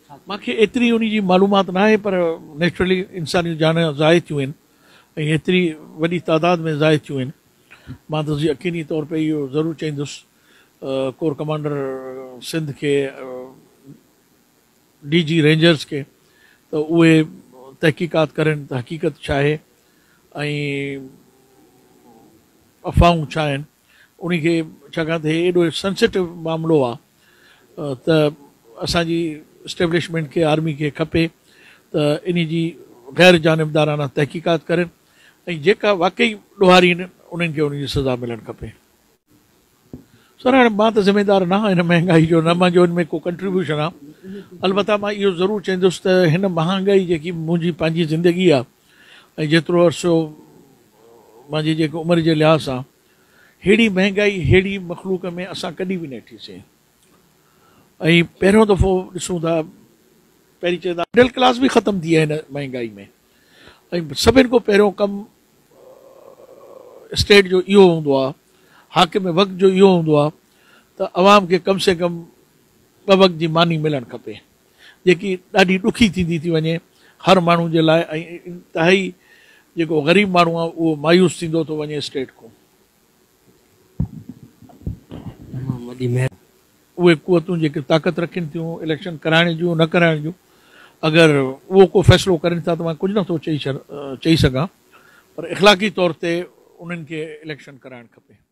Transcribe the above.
मूंखे एतिरी उन जी मालूमात न आहे, पर नेचुरली इंसानी जान ज़ाहि थियूं आहिनि ऐं एतिरी वॾी तादाद में ज़ाहि थियूं आहिनि। मां त यकीनी तौर पे इहो ज़रूरु चईंदुसि कोर कमांडर सिंध खे, DG रेंजर्स खे, त उहे तहक़ीक़ात करनि त हक़ीक़त छा आहे ऐं अफ़वाहूं छा आहिनि उनखे, छाकाणि त एॾो सेंसिटिव मामिलो आहे त असांजी इस्टेब्लिशमेंट खे, आर्मी खे खपे त इन जी गैर जानिबदाराना तहक़ीक़ात करनि ऐं जेका वाकई ॾोहारी आहिनि उन्हनि खे उनजी सज़ा मिलणु खपे। सर हाणे मां त ज़िमेदार न आहियां हिन महांगाई जो, न मुंहिंजो हिन में को कंट्रीब्यूशन आहे। अलबत्ता मां इहो ज़रूरु चईंदुसि त हिन महांगाई जेकी मुंहिंजी पंहिंजी ज़िंदगी आहे ऐं जेतिरो अर्सो मुंहिंजी जेको उमिरि जे लिहाज़ सां, अहिड़ी महांगाई अहिड़ी मख़लूक में असां कॾहिं बि न ॾिठीसीं। ऐं पहिरियों दफ़ो ॾिसूं था, पहिरीं चवंदा मिडल क्लास बि ख़तमु थी आहे हिन महांगाई में। ऐं सभिनि खां पहिरियों कमु स्टेट जो इहो हूंदो आहे, हाकिम वक़्त जो इहो हूंदो आहे त अवाम खे कम से कम ॿ वक़्त जी मानी मिलणु खपे, जेकी ॾाढी ॾुखी थींदी थी वञे हर माण्हू जे लाइ। ऐं इंतिहाई जेको ग़रीब माण्हू आहे उहो मायूस थींदो थो वञे स्टेट खां। उहे क़ुवतूं जेके ताक़त रखनि थियूं इलेक्शन कराइण जूं न कराइण जूं, अगरि उहो को फ़ैसिलो करनि था त मां कुझु नथो चई सघां, पर इख़लाक़ी तौर ते उन्हनि खे इलेक्शन कराइणु खपे।